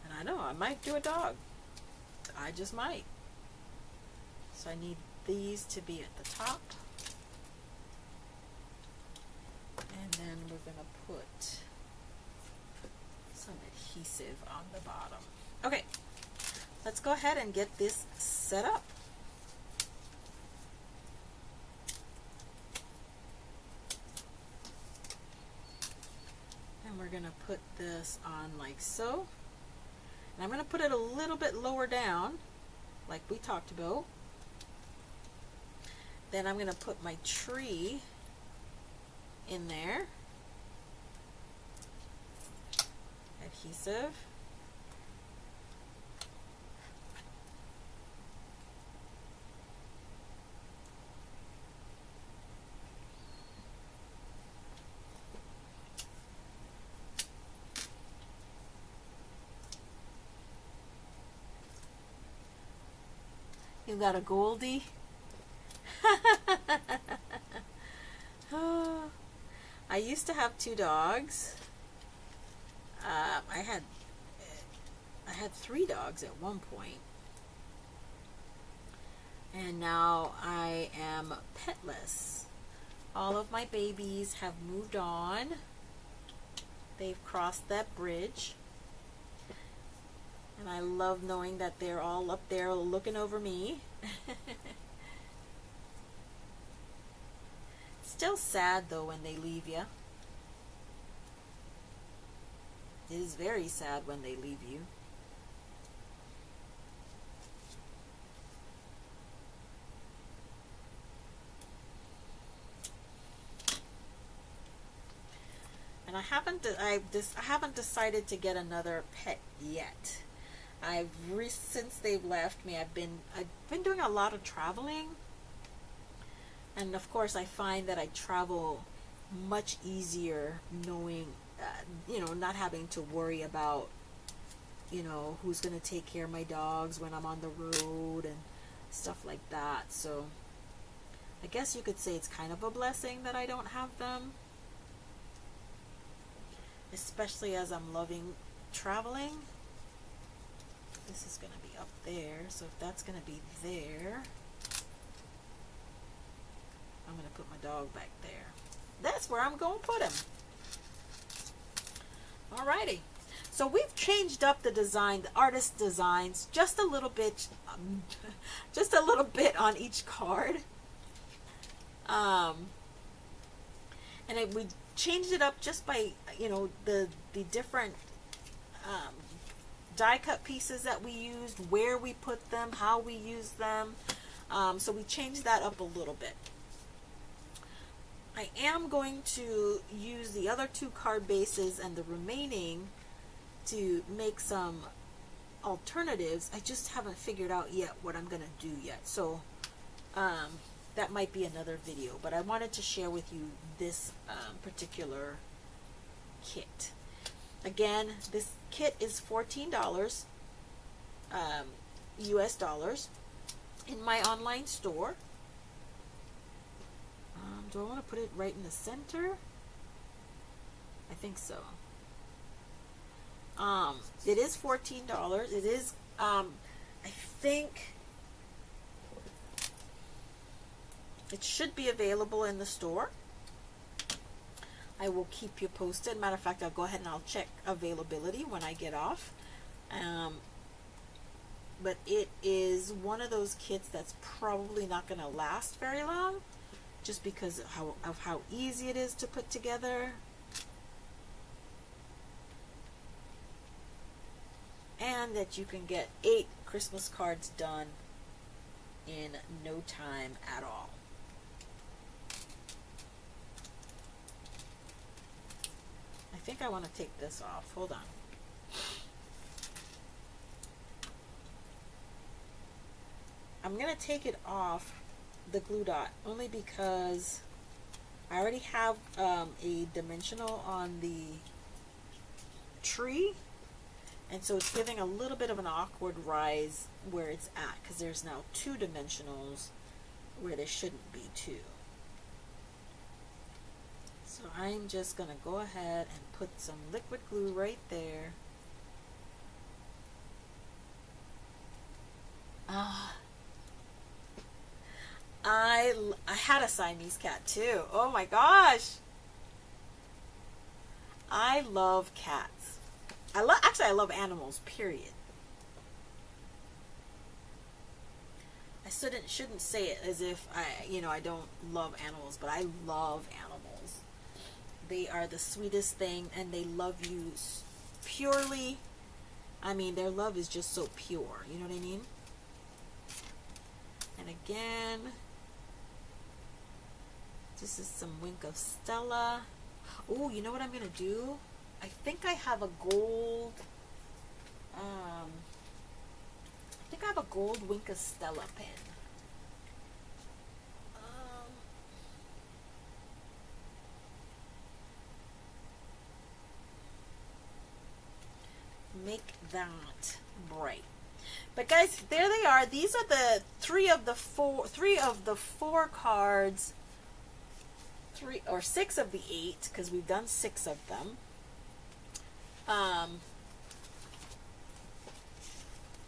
And I know I might do a dog. I just might. So I need these to be at the top. And then we're going to put some adhesive on the bottom. Okay, let's go ahead and get this set up. And we're going to put this on like so. And I'm going to put it a little bit lower down, like we talked about. Then I'm going to put my tree in there, adhesive, You got a Goldie. Oh, I used to have 2 dogs. I had 3 dogs at one point, and now I am petless. All of my babies have moved on. They've crossed that bridge, and I love knowing that they're all up there looking over me. Still sad though when they leave you. It is very sad when they leave you. And I haven't decided to get another pet yet. Since they've left me, I've been doing a lot of traveling, and of course I find that I travel much easier knowing, not having to worry about, who's going to take care of my dogs when I'm on the road and stuff like that. So I guess you could say it's kind of a blessing that I don't have them, especially as I'm loving traveling. This is going to be up there, so if that's going to be there, I'm going to put my dog back there. That's where I'm going to put him. Alrighty. So we've changed up the design, the artist designs, just a little bit on each card. We changed it up just by, the different die cut pieces that we used, where we put them, how we used them. So we changed that up a little bit. I am going to use the other 2 card bases and the remaining to make some alternatives. I just haven't figured out yet what I'm going to do yet. So that might be another video, but I wanted to share with you this particular kit. Again, this kit is $14 US dollars in my online store. Do I want to put it right in the center? I think so. It is $14. It is, I think it should be available in the store. I will keep you posted. Matter of fact, I'll go ahead and I'll check availability when I get off. But it is one of those kits that's probably not going to last very long, just because of how easy it is to put together. And that you can get 8 Christmas cards done in no time at all. I think I want to take this off. Hold on. I'm going to take it off the glue dot only because I already have a dimensional on the tree, and so it's giving a little bit of an awkward rise where it's at, because there's now 2 dimensionals where there shouldn't be 2. So I'm just going to go ahead and put some liquid glue right there. I had a Siamese cat too. Oh my gosh. I love cats. I love animals, period. I shouldn't say it as if I don't love animals, but I love animals. They are the sweetest thing, and they love you purely. I mean, their love is just so pure. You know what I mean? And again, this is some Wink of Stella. Oh, you know what I'm going to do? I think I have a gold, Wink of Stella pen. Make that bright. But guys, there they are. These are the three of the four cards, 3 or 6 of the 8, because we've done 6 of them.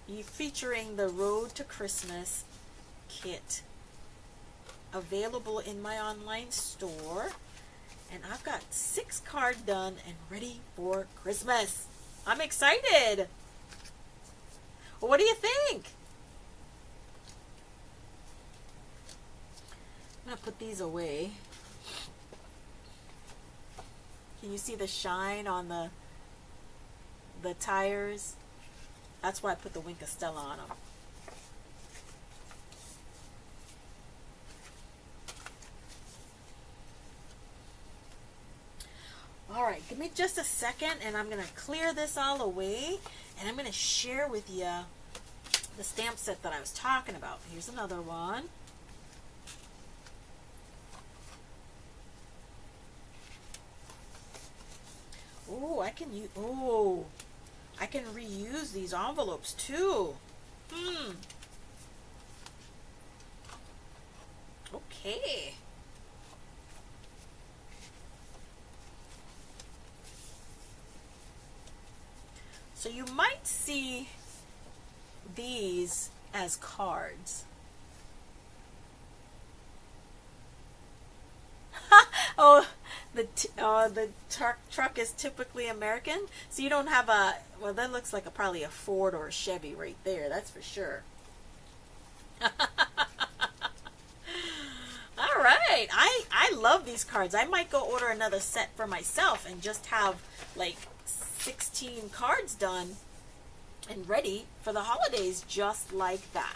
You featuring the Road to Christmas kit, available in my online store. And I've got 6 cards done and ready for Christmas. I'm excited. Well, what do you think? I'm gonna put these away. Can you see the shine on the tires? That's why I put the Wink of Stella on them. All right, give me just a second and I'm going to clear this all away and I'm going to share with you the stamp set that I was talking about. Here's another one. Oh, I can reuse these envelopes too. Okay. So you might see these as cards. Oh, the truck is typically American. So you don't have a, well, that looks like probably a Ford or a Chevy right there. That's for sure. All right. I love these cards. I might go order another set for myself and just have like 16 cards done and ready for the holidays just like that.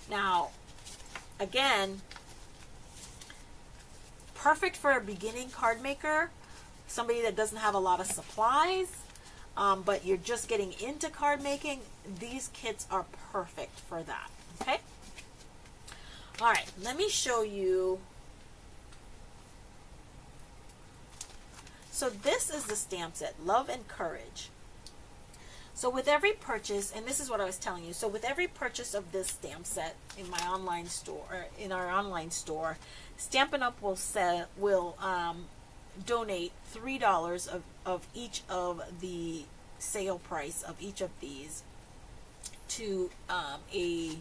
Now, again, perfect for a beginning card maker, somebody that doesn't have a lot of supplies, but you're just getting into card making. These kits are perfect for that. Okay. All right, let me show you. So this is the stamp set, Love and Courage. So with every purchase, and this is what I was telling you, so with every purchase of this stamp set in my online store, or in our online store, Stampin' Up will donate $3 of each of the sale price of each of these to a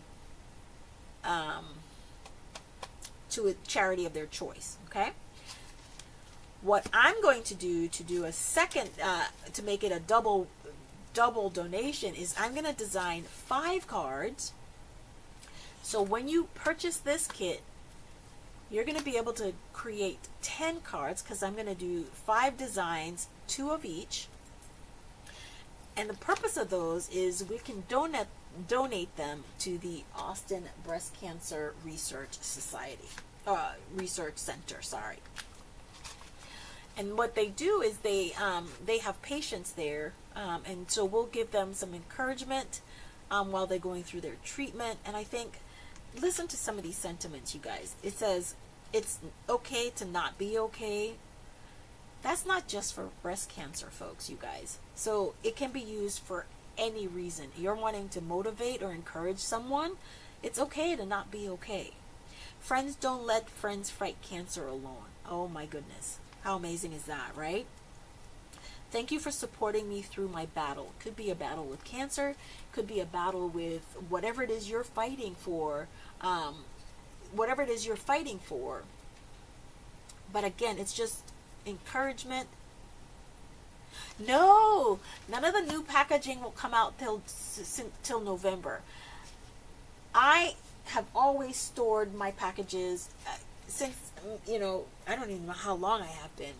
charity of their choice. Okay. What I'm going to do a second, to make it a double donation, is I'm going to design 5 cards. So when you purchase this kit, you're going to be able to create 10 cards, because I'm going to do 5 designs, 2 of each. And the purpose of those is we can donate them to the Austin Breast Cancer Research Society, Research Center, sorry. And what they do is they have patients there, and so we'll give them some encouragement while they're going through their treatment. And I think, listen to some of these sentiments, you guys. It says, it's okay to not be okay. That's not just for breast cancer, folks, you guys. So it can be used for any reason. You're wanting to motivate or encourage someone, it's okay to not be okay. Friends don't let friends fight cancer alone. Oh my goodness. How amazing is that, right? Thank you for supporting me through my battle. Could be a battle with cancer, could be a battle with whatever it is you're fighting for, whatever it is you're fighting for. But again, it's just encouragement. No, none of the new packaging will come out till November. I have always stored my packages since, you know, I don't even know how long I have been.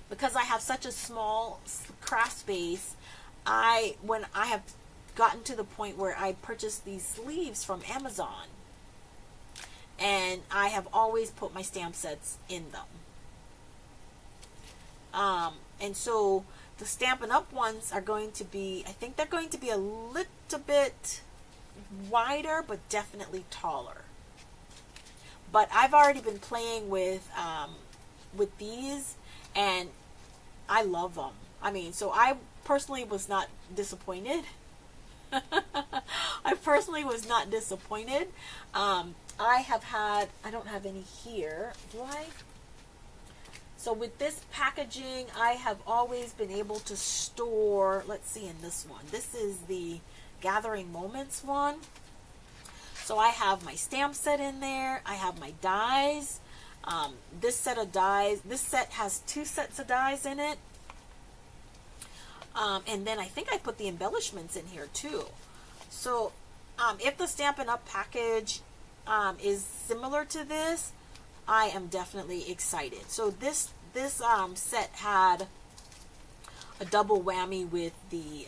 Because I have such a small craft space, when I have gotten to the point where I purchased these sleeves from Amazon, and I have always put my stamp sets in them. And so the Stampin' Up ones are going to be, I think they're going to be a little bit wider, but definitely taller. But I've already been playing with these, and I love them. I mean, so I personally was not disappointed. I personally was not disappointed. I don't have any here, do I? So with this packaging, I have always been able to store, let's see in this one. This is the Gathering Moments one. So I have my stamp set in there. I have my dies. This set has 2 sets of dies in it. And then I think I put the embellishments in here too. So if the Stampin' Up! Package is similar to this, I am definitely excited. So this set had a double whammy with the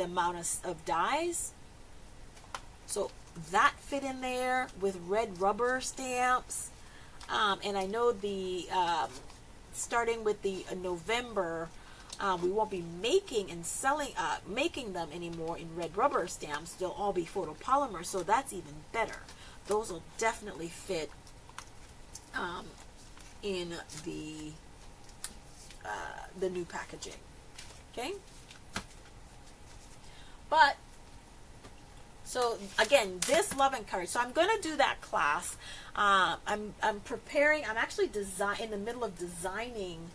amount of dies. So that fit in there with red rubber stamps. And I know the starting with the November, we won't be making and making them anymore in red rubber stamps. They'll all be photopolymer, so that's even better. Those will definitely fit in the new packaging. Okay, but so again, this Love and Courage. So I'm going to do that class. I'm preparing. I'm actually in the middle of designing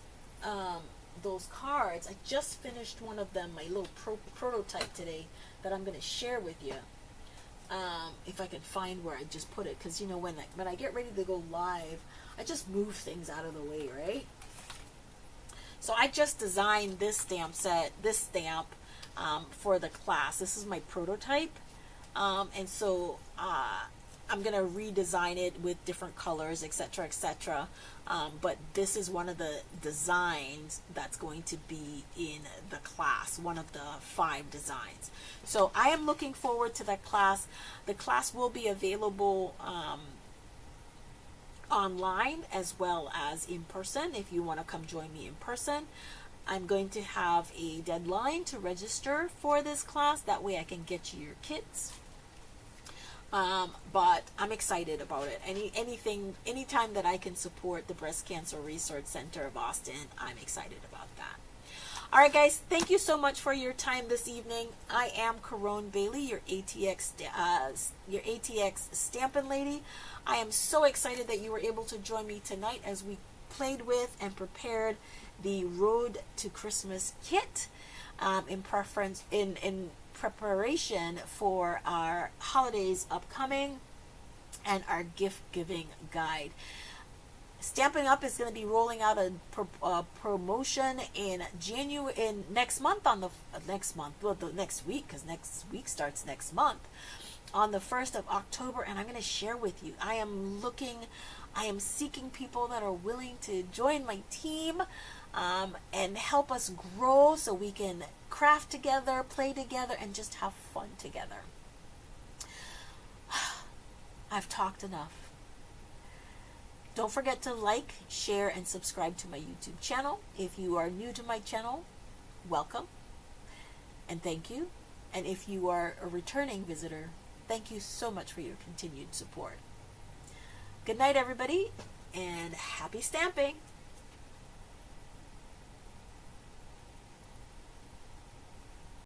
those cards. I just finished one of them, my little prototype today that I'm going to share with you. If I can find where I just put it, because you know when I get ready to go live, I just move things out of the way, right? So I just designed this stamp set, for the class. This is my prototype, and so I'm gonna redesign it with different colors, etc., etc. But this is one of the designs that's going to be in the class, one of the 5 designs. So I am looking forward to that class. The class will be available online as well as in person if you want to come join me in person. I'm going to have a deadline to register for this class. That way I can get you your kits. But I'm excited about it. Anytime that I can support the Breast Cancer Research Center of Austin, I'm excited about that. All right, guys, thank you so much for your time this evening. I am Caron Bailey, your ATX Stampin' Lady. I am so excited that you were able to join me tonight as we played with and prepared the Road to Christmas kit in preparation for our holidays upcoming and our gift giving guide. Stampin' Up! Is going to be rolling out a promotion in next month, the next week, because next week starts next month, on the 1st of October, and I'm going to share with you. I am seeking people that are willing to join my team and help us grow so we can craft together, play together, and just have fun together. I've talked enough. Don't forget to like, share, and subscribe to my YouTube channel. If you are new to my channel, welcome and thank you. And if you are a returning visitor, thank you so much for your continued support. Good night, everybody, and happy stamping!